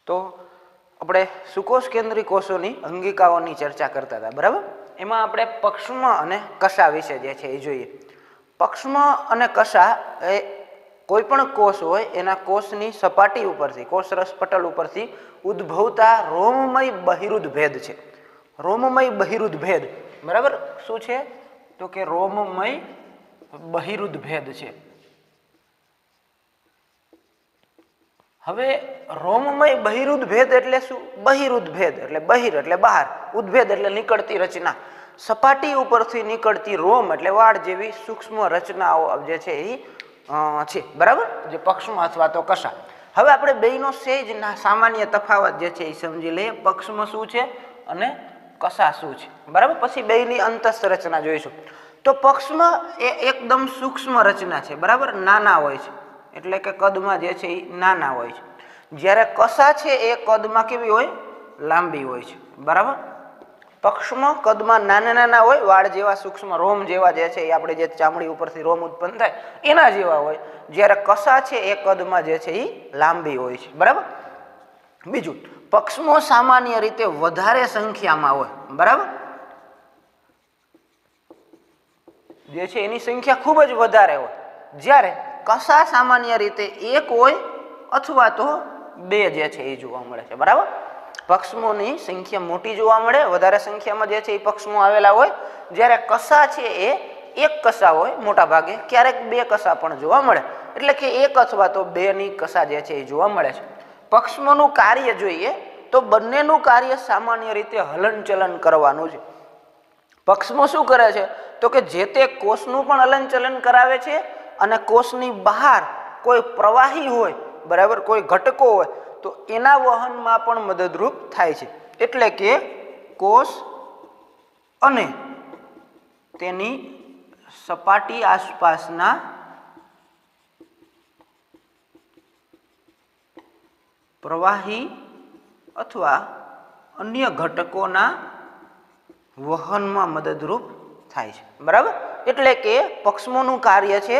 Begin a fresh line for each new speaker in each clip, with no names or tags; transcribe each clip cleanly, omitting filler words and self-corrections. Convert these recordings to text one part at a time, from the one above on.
तो આપણે સુકોષ કેન્દ્રી કોષોની અંગિકાઓની ચર્ચા કરતા હતા, બરાબર. એમાં આપણે પક્ષમ અને કષા વિશે જે છે એ જોઈએ. પક્ષમ અને કષા એ કોઈ પણ કોષ હોય એના કોષની સપાટી ઉપરથી, કોષરસ પટલ ઉપરથી ઉદ્ભવતા રોમમય બહિરુદ ભેદ છે. રોમમય બહિરુદ ભેદ, બરાબર. શું છે? તો કે રોમમય બહિરુદ ભેદ છે. હવે રોમમય બહિરુદ ભેદ એટલે શું? બહિરુદ ભેદ એટલે બહિર એટલે બહાર, ઉદ્ભેદ એટલે નીકળતી રચના. સપાટી ઉપરથી નીકળતી રોમ એટલે વાળ જેવી સૂક્ષ્મ રચનાઓ જે છે એ છે, બરાબર, જે પક્ષમ અથવા તો કષા. હવે આપણે બેયનો સહેજ સામાન્ય તફાવત જે છે એ સમજી લઈએ. પક્ષમ શું છે અને કષા શું છે, બરાબર. પછી બેયની અંતઃરચના જોઈશું. તો પક્ષમ એ એકદમ સૂક્ષ્મ રચના છે, બરાબર, નાના હોય છે, એટલે કે કદમાં જે છે એ નાના હોય છે. જ્યારે કષા છે એ કદમાં કેવી હોય? લાંબી હોય છે, બરાબર. પક્ષમ કદમાં નાના નાના હોય, વાળ જેવા સૂક્ષ્મ રોમ જેવા જે છે એ આપણે જે ચામડી ઉપરથી રોમ ઉત્પન્ન થાય એના જેવા હોય. જ્યારે કષા છે એ કદમાં જે છે એ લાંબી હોય છે, બરાબર. બીજું, પક્ષમો સામાન્ય રીતે વધારે સંખ્યામાં હોય, બરાબર, જે છે એની સંખ્યા ખૂબ જ વધારે હોય. જ્યારે કષા સામાન્ય રીતે એક હોય અથવા તો બે જે છે એ જોવા મળે છે, બરાબર. પક્ષમોની સંખ્યા મોટી જોવા મળે, વધારે સંખ્યામાં જે છે એ પક્ષમો આવેલા હોય. જ્યારે કષા છે એ એક કષા હોય મોટા ભાગે, ક્યારેક બે કષા પણ જોવા મળે, એટલે કે એક અથવા તો બેની કષા જે છે એ જોવા મળે છે. પક્ષમોનું કાર્ય જોઈએ તો બંનેનું કાર્ય સામાન્ય રીતે હલનચલન કરવાનું છે. પક્ષમો શું કરે છે? તો કે જે તે કોષનું પણ હલનચલન કરાવે છે અને કોષની બહાર કોઈ પ્રવાહી હોય, બરાબર, કોઈ ઘટકો હોય તો એના વહનમાં પણ મદદરૂપ થાય છે. એટલે કે કોષ અને તેની સપાટી આસપાસના પ્રવાહી અથવા અન્ય ઘટકોના વહનમાં મદદરૂપ થાય છે, બરાબર. એટલે કે પક્ષમોનું કાર્ય છે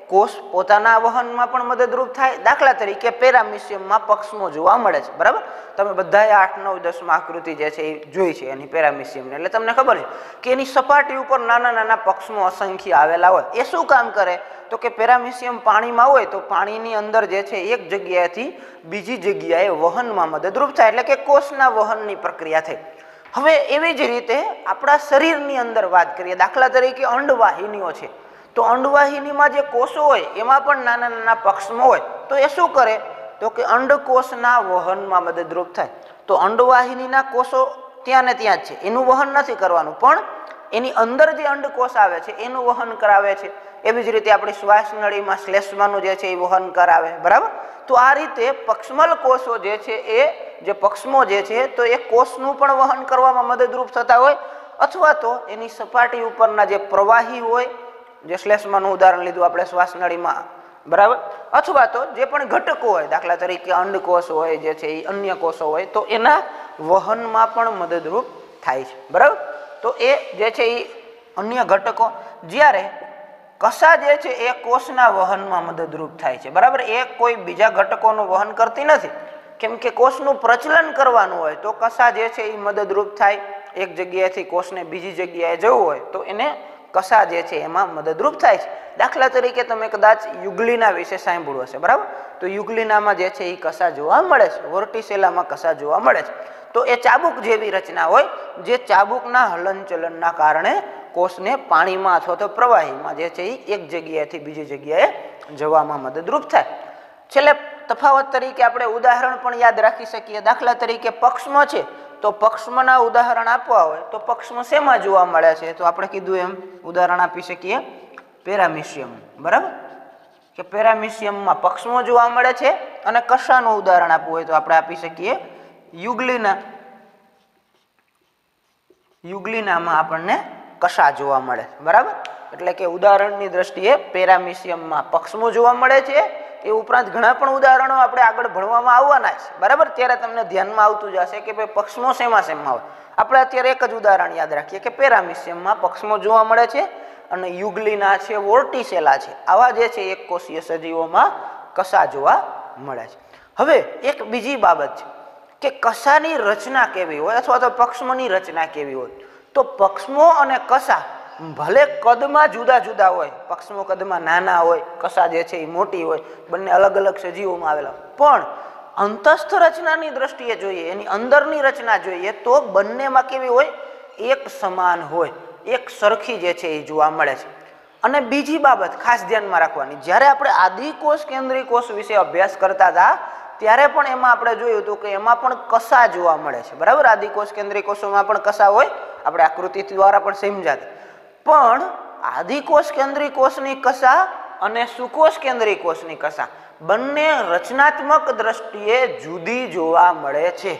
કોષ પોતાના વહનમાં પણ મદદરૂપ થાય. દાખલા તરીકે પેરામિશિયમમાં પક્ષમો જોવા મળે છે, બરાબર. તમે બધાએ 8, 9, 10માં આકૃતિ જે છે એ જોઈ છે એની પેરામિશિયમની, એટલે તમને ખબર છે કે એની સપાટી ઉપર નાના નાના પક્ષમો અસંખ્ય આવેલા હોય. એ શું કામ કરે? તો કે પેરામિશિયમ પાણીમાં હોય તો પાણીની અંદર જે છે એક જગ્યાએથી બીજી જગ્યાએ વહનમાં મદદરૂપ થાય, એટલે કે કોષના વહનની પ્રક્રિયા થઈ. હવે એવી જ રીતે આપણા શરીરની અંદર વાત કરીએ, દાખલા તરીકે અંડવાહિનીઓ છે, તો અંડવાહિનીમાં જે કોષો હોય એમાં પણ નાના નાના પક્ષમો હોય. તો એ શું કરે? તો કે અંડકોષના વહનમાં મદદરૂપ થાય. તો અંડવાહિનીના કોષો ત્યાં ને ત્યાં જ છે, એનું વહન નથી કરવાનું, પણ એની અંદર જે અંડકોષ આવે છે એનું વહન કરાવે છે. એવી જ રીતે આપણી શ્વાસ નળીમાં શ્લેષ્માનું જે છે એ વહન કરાવે, બરાબર. તો આ રીતે પક્ષમલ કોષો જે છે એ જે પક્ષમો જે છે તો એ કોષનું પણ વહન કરવામાં મદદરૂપ થતા હોય, અથવા તો એની સપાટી ઉપરના જે પ્રવાહી હોય, જે શ્લેષ્માનું ઉદાહરણ લીધું આપણે શ્વાસ નળીમાં, બરાબર, અથવા તો જે પણ ઘટકો હોય, દાખલા તરીકે અંડકોષ હોય જે છે એ અન્ય કોષો હોય, તો એના વહનમાં પણ મદદરૂપ થાય છે, બરાબર. તો એ જે છે એ અન્ય ઘટકો. જ્યારે કષા જે છે એ કોષના વહનમાં મદદરૂપ થાય છે, બરાબર. એ કોઈ બીજા ઘટકોનું વહન કરતી નથી, કેમ કે કોષનું પ્રચલન કરવાનું હોય તો કષા જે છે એ મદદરૂપ થાય. એક જગ્યાએથી કોષને બીજી જગ્યાએ જવું હોય તો એને કષા જે છે એમાં મદદરૂપ થાય છે. દાખલા તરીકે તમે કદાચ યુગ્લિના વિશે સાંભળ્યું હશે, બરાબર. તો યુગ્લિનામાં જે છે એ કષા જોવા મળે છે, વર્ટિસેલામાં કષા જોવા મળે છે. તો એ ચાબુક જેવી રચના હોય, જે ચાબુકના હલનચલનના કારણે કોષને પાણીમાં અથવા તો પ્રવાહીમાં જે છે એ એક જગ્યાએથી બીજી જગ્યાએ જવામાં મદદરૂપ થાય. છેલ્લે તફાવત તરીકે આપણે ઉદાહરણ પણ યાદ રાખી શકીએ. દાખલા તરીકે પક્ષમ છે તો પક્ષમના ઉદાહરણ આપવા હોય તો પક્ષમ શેમાં જોવા મળે છે? તો આપણે કીધું એમ ઉદાહરણ આપી શકીએ પેરામિશિયમ, બરાબર, કે પેરામિશિયમમાં પક્ષમો જોવા મળે છે. અને કષાનું ઉદાહરણ આપવું હોય તો આપણે આપી શકીએ યુગ્લિના. યુગ્લિનામાં આપણને કષા જોવા મળે, બરાબર. એટલે કે ઉદાહરણની દ્રષ્ટિએ પેરામિશિયમમાં પક્ષમો જોવા મળે છે. એ ઉપરાંત ઘણા પણ ઉદાહરણો આપણે આગળ ભણવામાં આવવાના છે, બરાબર. ત્યારે તમને ધ્યાનમાં આવતું જશે કે ભાઈ પક્ષમો શેમાં શેમાં હોય. આપણે અત્યારે એક જ ઉદાહરણ યાદ રાખીએ કે પેરામિશિયમમાં પક્ષમો જોવા મળે છે અને યુગ્લિના છે, વર્ટિસેલા છે, આવા જે છે એક કોષીય સજીવોમાં કષા જોવા મળે છે. હવે એક બીજી બાબત છે કે કસાની રચના કેવી હોય અથવા તો પક્ષ્મની રચના કેવી હોય, તો પક્ષ્મો અને કસા ભલે કદમાં જુદા જુદા હોય, પક્ષ્મો કદમાં નાના હોય, કસા જે છે એ મોટી હોય, બંને અલગ અલગ સજીવોમાં આવેલા, પણ અંતસ્થ રચનાની દ્રષ્ટિએ જોઈએ, એની અંદરની રચના જોઈએ તો બંનેમાં કેવી હોય, એક સમાન હોય, એક સરખી જે છે એ જોવા મળે છે. અને બીજી બાબત ખાસ ધ્યાનમાં રાખવાની, જ્યારે આપણે આદિકોષ કેન્દ્રીય કોષ વિશે અભ્યાસ કરતા હતા ત્યારે પણ એમાં આપણે જોયું હતું કે એમાં પણ કસા જોવા મળે છે, બરાબર. આદિકોષ કેન્દ્રીય કોષોમાં પણ કસા હોય, આપણે આકૃતિ દ્વારા પણ સમજાતા. પણ આદિકોષ કેન્દ્રીય કોષની કસા અને સુકોષ કેન્દ્રીય કોષની કસા બંને રચનાત્મક દ્રષ્ટિએ જુદી જોવા મળે છે.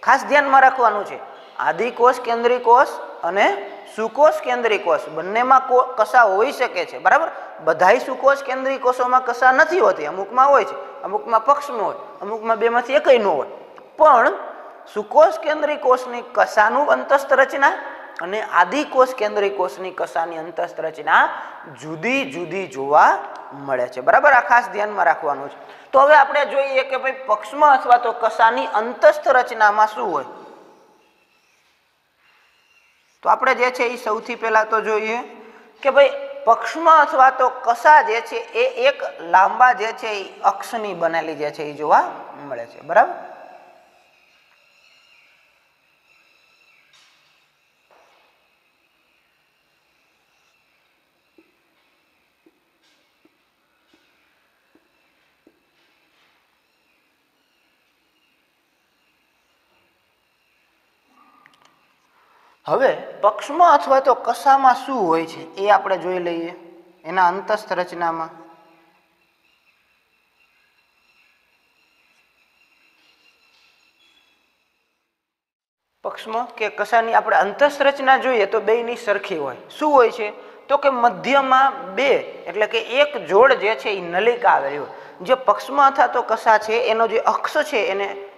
ખાસ ધ્યાનમાં રાખવાનું છે, આદિકોષ કેન્દ્રીય કોષ અને સુકોષ કેન્દ્રીય કોષ બંનેમાં કસા હોઈ શકે છે, બરાબર. બધાય સુકોષ કેન્દ્રીય કોષોમાં કસા નથી હોતી, અમુકમાં હોય છે, અમુકમાં પક્ષમાં હોય, અમુકમાં બેમાંથી એકય ન હોય. પણ સુકોષ કેન્દ્રીય કોષની કસાનું અંતસ્થ રચના અને આદિકોષ કેન્દ્રીય કોષની કસાની અંતસ્થ રચના જુદી જુદી જોવા મળે છે, બરાબર. આ ખાસ ધ્યાનમાં રાખવાનું છે. તો હવે આપણે જોઈએ કે ભાઈ પક્ષમાં અથવા તો કસાની અંતસ્થ રચનામાં શું હોય. તો આપણે જે છે એ સૌથી પહેલા તો જોઈએ કે ભાઈ પક્ષમાં અથવા તો કસા જે છે એ એક લાંબા જે છે એ અક્ષની બનેલી જે છે એ જોવા મળે છે, બરાબર. હવે પક્ષમાં અથવા તો કસામાં શું હોય છે એ આપણે જોઈ લઈએ એના અંતસ્થ રચનામાં. પક્ષમાં કે કસાની આપણે અંતસ્થ રચના જોઈએ તો બેયની સરખી હોય. શું હોય છે તો કે મધ્યમાં બે એટલે કે એક જોડ જે છે એ નલિકા આવેલી હોય. જે પક્ષમાં અથવા તો કસા છે એનો જે અક્ષ છે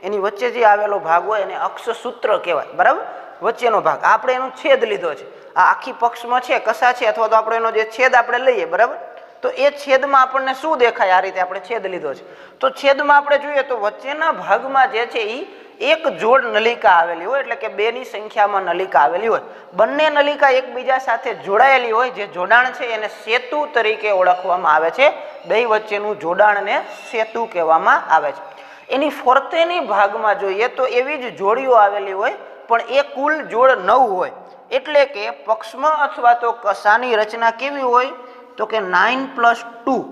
એની વચ્ચે જે આવેલો ભાગ હોય એને અક્ષ સૂત્ર કહેવાય, બરાબર. વચ્ચેનો ભાગ આપણે એનો છેદ લીધો છે, આ આખી પક્ષમાં છે કસા છે અથવા તો આપણે એનો જે છેદ આપણે લઈએ, બરાબર. તો એ છેદમાં આપણને શું દેખાય, આ રીતે આપણે છેદ લીધો છે તો છેદમાં આપણે જોઈએ તો વચ્ચેના ભાગમાં જે છે એ એક જોડ નલિકા આવેલી હોય, એટલે કે બેની સંખ્યામાં નલિકા આવેલી હોય. બંને નલિકા એકબીજા સાથે જોડાયેલી હોય, જે જોડાણ છે એને સેતુ તરીકે ઓળખવામાં આવે છે. બે વચ્ચેનું જોડાણને સેતુ કહેવામાં આવે છે. એની ફરતેની ભાગમાં જોઈએ તો એવી જ જોડીઓ આવેલી હોય, પણ એ કુલ જોડ 9 હોય. એટલે કે પક્ષમાં અથવા તો કસાની રચના કેવી હોય તો કે 9+2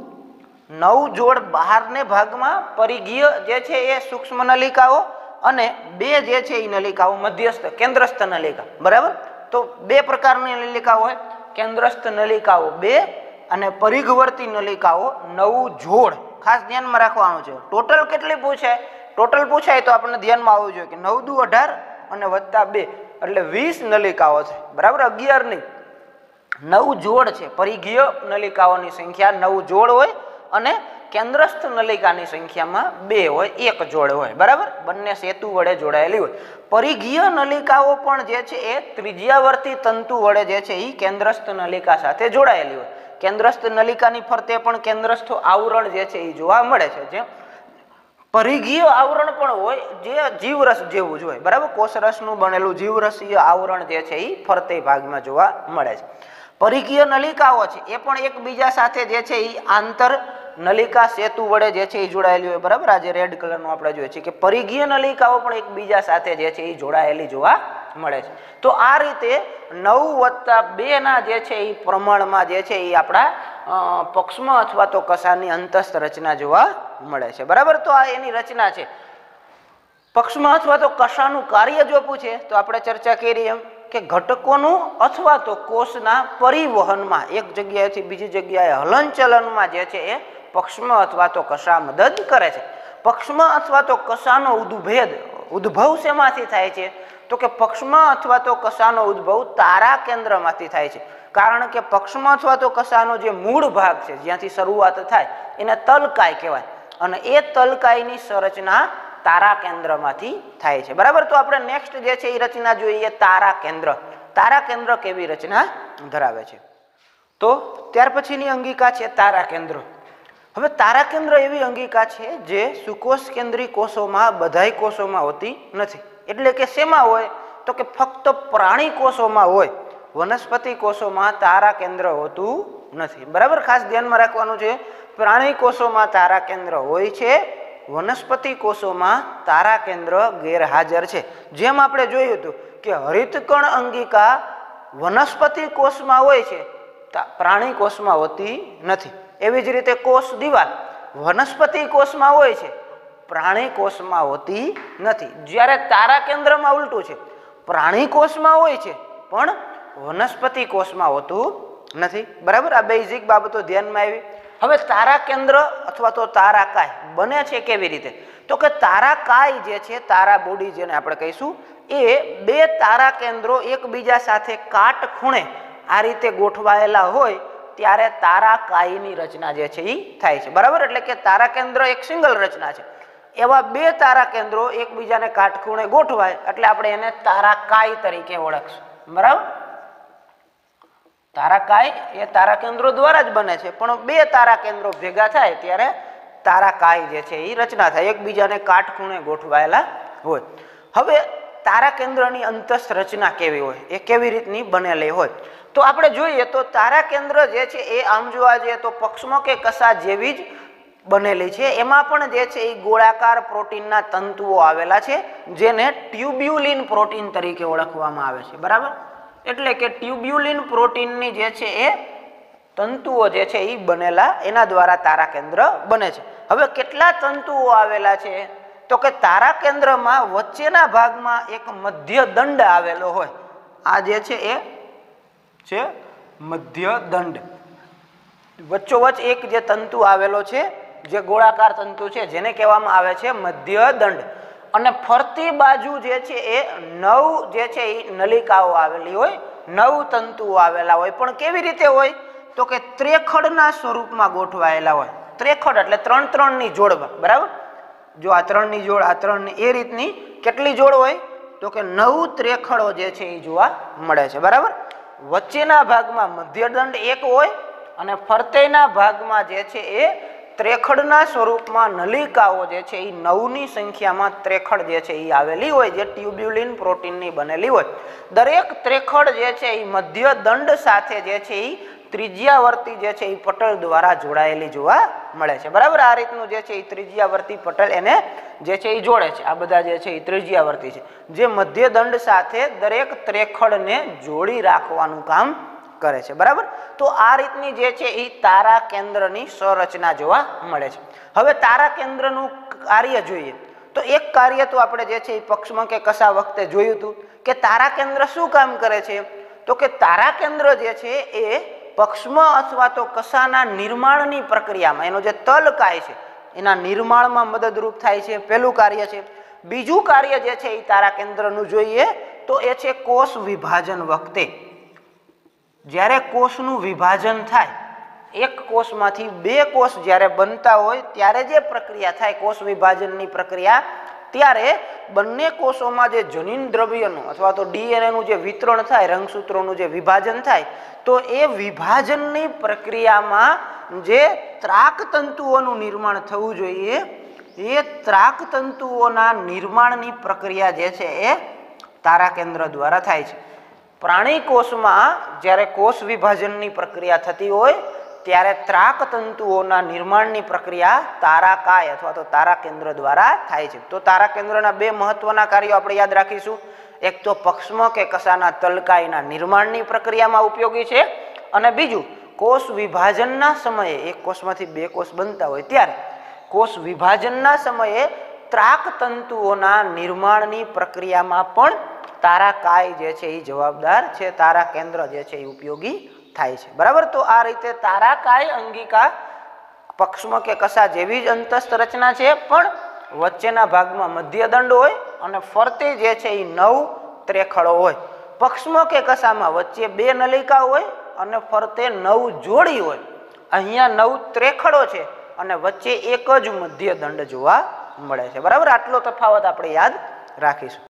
9 જોડ બહારને ભાગમાં પરિઘીય જે છે એ સૂક્ષ્મ નલિકાઓ અને બે જે છે એ નલિકાઓ મધ્યસ્થ કેન્દ્રસ્થ નલિકા, બરાબર. તો બે પ્રકારની નલિકા હોય, કેન્દ્રસ્થ નલિકાઓ 2 અને પરિઘવર્તી નલિકાઓ 9 જોડ. ખાસ ધ્યાનમાં રાખવાનું છે. ટોટલ કેટલી પૂછાય, ટોટલ પૂછાય તો આપણને ધ્યાનમાં આવવું જોઈએ કે 9 દુ 18 અને +2 એટલે 20 નલિકાઓ છે, બરાબર. 11 નહીં, 9 જોડ છે. પરિઘીય નલિકાઓની સંખ્યા 9 જોડ હોય અને કેન્દ્રસ્થ નલિકાની સંખ્યામાં 2 હોય, એક જોડ હોય, બરાબર. બંને સેતુ વડે જોડાયેલી હોય. પરિઘીય નલિકાઓ પણ જે છે એ ત્રિજ્યાવર્તી તંતુ વડે જે છે એ કેન્દ્રસ્થ નલિકા સાથે જોડાયેલી હોય. કેન્દ્રસ્થ નલિકાની ફરતે પણ કેન્દ્રસ્થ આવરણ જે છે એ જોવા મળે છે. જે પરિઘીય આવરણ પણ હોય જે જીવરસ જેવું જ હોય, બરાબર. કોષરસનું બનેલું જીવરસીય આવરણ જે છે એ ફરતે ભાગમાં જોવા મળે છે. પરિઘીય નલિકાઓ છે એ પણ એકબીજા સાથે જે છે એ આંતર નલિકા સેતુ વડે જે છે એ જોડાયેલી હોય, બરાબર. આ જે રેડ કલરનું આપણે જોઈએ છીએ કે પરિઘીય નલિકાઓ પણ એકબીજા સાથે જે છે એ જોડાયેલી જોવા મળે છે. તો આ રીતે 9+2 ના જે છે એ પ્રમાણમાં જે છે એ આપણા પક્ષમાં અથવા તો કસાની અંતસ્થ રચના જોવા મળે છે, બરાબર. તો આ એની રચના છે. પક્ષમાં અથવા તો કસાનું કાર્ય જો પૂછે તો આપણે ચર્ચા કરી એમ કે ઘટકોનું અથવા તો કોષના પરિવહનમાં એક જગ્યાએથી બીજી જગ્યાએ હલનચલનમાં જે છે એ પક્ષમાં અથવા તો કસા મદદ કરે છે. પક્ષમાં અથવા તો કસાનો ઉદ્ભવ શેમાંથી થાય છે તો કે પક્ષમાં અથવા તો કસાનો ઉદ્ભવ તારા કેન્દ્રમાંથી થાય છે. કારણ કે પક્ષમાં અથવા તો કસાનો જે મૂળ ભાગ છે જ્યાંથી શરૂઆત થાય એને તલકાય કહેવાય અને એ તલકાયની સંરચના તારા કેન્દ્રમાંથી થાય છે, બરાબર. તો આપણે નેક્સ્ટ જે છે એ રચના જોઈએ તારા કેન્દ્ર. તારા કેન્દ્ર કેવી રચના ધરાવે છે તો ત્યાર પછીની અંગિકા છે તારા કેન્દ્ર. હવે તારા કેન્દ્ર એવી અંગિકા છે જે સુકોષ કેન્દ્રી કોષોમાં બધાય કોષોમાં હોતી નથી. એટલે કે શેમાં હોય તો કે ફક્ત પ્રાણી કોષોમાં હોય, વનસ્પતિ કોષોમાં તારા કેન્દ્ર હોતું નથી. બરાબર, ખાસ ધ્યાનમાં રાખવાનું છે. પ્રાણી કોષોમાં તારા કેન્દ્ર હોય છે, વનસ્પતિ કોષોમાં તારા કેન્દ્ર ગેરહાજર છે. જેમ આપણે જોયું હતું કે હરિતકણ અંગિકા વનસ્પતિ કોષમાં હોય છે, પ્રાણી કોષમાં હોતી નથી. એવી જ રીતે કોષ દિવાલ વનસ્પતિ કોષમાં હોય છે, પ્રાણી કોષમાં હોતી નથી. જ્યારે તારા કેન્દ્રમાં ઉલટું છે, પ્રાણી કોષમાં હોય છે પણ વનસ્પતિ કોષમાં હોતું નથી. બરાબર, આ બેઝિક બાબતો ધ્યાનમાં આવી. હવે તારા કેન્દ્ર અથવા તો તારાકાય બને છે કેવી રીતે? તો કે તારાકાય જે છે, તારા બોડી જેને આપણે કહીશું, એ બે તારા કેન્દ્રો એકબીજા સાથે કાટખૂણે આ રીતે ગોઠવાયેલા હોય ત્યારે તારાકાયની રચના જે છે એ થાય છે. બરાબર, એટલે કે તારા કેન્દ્ર એક સિંગલ રચના છે. એવા બે તારા કેન્દ્રો એકબીજાને કાટખૂણે ગોઠવાય એટલે આપણે એને તારાકાય તરીકે ઓળખશું. બરાબર, તારાકાય એ તારા કેન્દ્રો દ્વારા જ બને છે, પણ બે તારા કેન્દ્રો ભેગા થાય ત્યારે તારાકાય જે છે એ રચના થાય, એકબીજાને કાટખૂણે ગોઠવાયેલા હોય. હવે તારા કેન્દ્રની અંતસ્થ રચના કેવી હોય, એ કેવી રીતની બનેલી હોય તો આપણે જોઈએ તો તારા કેન્દ્ર જે છે એ આમ જોવા જઈએ તો પક્ષમો કે કસા જેવી જ બનેલી છે. એમાં પણ જે છે એ ગોળાકાર પ્રોટીનના તંતુઓ આવેલા છે જેને ટ્યુબ્યુલિન પ્રોટીન તરીકે ઓળખવામાં આવે છે. બરાબર, એટલે કે ટ્યુબ્યુલિન પ્રોટીનની જે છે એ તંતુઓ જે છે એ બનેલા, એના દ્વારા તારા કેન્દ્ર બને છે. હવે કેટલા તંતુઓ આવેલા છે તો કે તારા કેન્દ્રમાં વચ્ચેના ભાગમાં એક મધ્ય દંડ આવેલો હોય. આ જે છે એ છે મધ્ય દંડ. વચ્ચોવચ્ચ એક જે તંતુ આવેલો છે જે ગોળાકાર તંતુ છે જેને કહેવામાં આવે છે મધ્ય દંડ. અને ફરતી બાજુ જે છે એ 9 જે છે એ નલિકાઓ આવેલી હોય, 9 તંતુઓ આવેલા હોય. પણ કેવી રીતે હોય તો કે ત્રેખડના સ્વરૂપમાં ગોઠવાયેલા હોય. ત્રેખડ એટલે 3-3 ની જોડમાં. બરાબર, જો આ 3 ની જોડ, આ 3 ની, એ રીતની કેટલી જોડ હોય તો કે 9 ત્રેખડો જે છે એ જોવા મળે છે. બરાબર, વચ્ચેના ભાગમાં મધ્યદંડ એક હોય અને ફરતેના ભાગમાં જે છે એ ત્રેખડના સ્વરૂપમાં નલિકાઓ જે છે એ 9 ની સંખ્યામાં ત્રેખડ જે છે એ આવેલી હોય, જે ટ્યુબ્યુલિન પ્રોટીનની બનેલી હોય. દરેક ત્રેખડ જે છે એ મધ્ય દંડ સાથે જે છે એ ત્રિજ્યાવર્તી જે છે એ પટલ દ્વારા જોડાયેલી જોવા મળે છે. બરાબર, આ રીતનું જે છે એ ત્રિજ્યાવર્તી પટલ એને જે છે એ જોડે છે. આ બધા જે છે એ ત્રિજ્યાવર્તી છે જે મધ્ય દંડ સાથે દરેક ત્રેખડને જોડી રાખવાનું કામ કરે છે. બરાબર, તો આ રીતની જે છે એ તારા કેન્દ્રની સંરચના જોવા મળે છે. હવે તારા કેન્દ્રનું કાર્ય જોઈએ તો એક કાર્ય તો આપણે જે છે એ પક્ષમાં કે કસા વખતે જોયું હતું કે તારા કેન્દ્ર શું કામ કરે છે તો કે તારા કેન્દ્ર જે છે એ પક્ષમાં અથવા તો કસાના નિર્માણની પ્રક્રિયામાં એનો જે તલકાય છે એના નિર્માણમાં મદદરૂપ થાય છે. પહેલું કાર્ય છે. બીજું કાર્ય જે છે એ તારા કેન્દ્રનું જોઈએ તો એ છે કોષ વિભાજન વખતે. જ્યારે કોષનું વિભાજન થાય, એક કોષમાંથી બે કોષ જ્યારે બનતા હોય ત્યારે જે પ્રક્રિયા થાય કોષ વિભાજનની પ્રક્રિયા, ત્યારે બંને કોષોમાં જે જનીન દ્રવ્યનું અથવા તો ડીએનએનું જે વિતરણ થાય, રંગસૂત્રોનું જે વિભાજન થાય, તો એ વિભાજનની પ્રક્રિયામાં જે ત્રાક તંતુઓનું નિર્માણ થવું જોઈએ એ ત્રાક તંતુઓના નિર્માણની પ્રક્રિયા જે છે એ તારા કેન્દ્ર દ્વારા થાય છે. પ્રાણી કોષમાં જ્યારે કોષ વિભાજનની પ્રક્રિયા થતી હોય ત્યારે ત્રાક તંતુઓના નિર્માણની પ્રક્રિયા તારાકાય અથવા તો તારા કેન્દ્ર દ્વારા થાય છે. તો તારા કેન્દ્રના બે મહત્વના કાર્યો આપણે યાદ રાખીશું. એક તો પક્ષમાં કે કસાના તલકાયના નિર્માણની પ્રક્રિયામાં ઉપયોગી છે, અને બીજું કોષ વિભાજનના સમયે એક કોષમાંથી બે કોષ બનતા હોય ત્યારે કોષ વિભાજનના સમયે ત્રાક તંતુઓના નિર્માણની પ્રક્રિયામાં પણ તારાકાય જે છે એ જવાબદાર છે. તારા કેન્દ્ર જે છે એ ઉપયોગી થાય છે. બરાબર, તો આ રીતે તારાકાય અંગિકા પક્ષમાં કે કસા જેવી જ અંતસ્થ રચના છે, પણ વચ્ચેના ભાગમાં મધ્ય દંડ હોય અને ફરતે જે છે એ 9 ત્રેખડો હોય. પક્ષમાં કે કસામાં વચ્ચે બે નલિકા હોય અને ફરતે 9 જોડી હોય. અહીંયા 9 ત્રેખડો છે અને વચ્ચે એક જ મધ્ય દંડ જોવા મળે છે. બરાબર, આટલો તફાવત આપણે યાદ રાખીશું.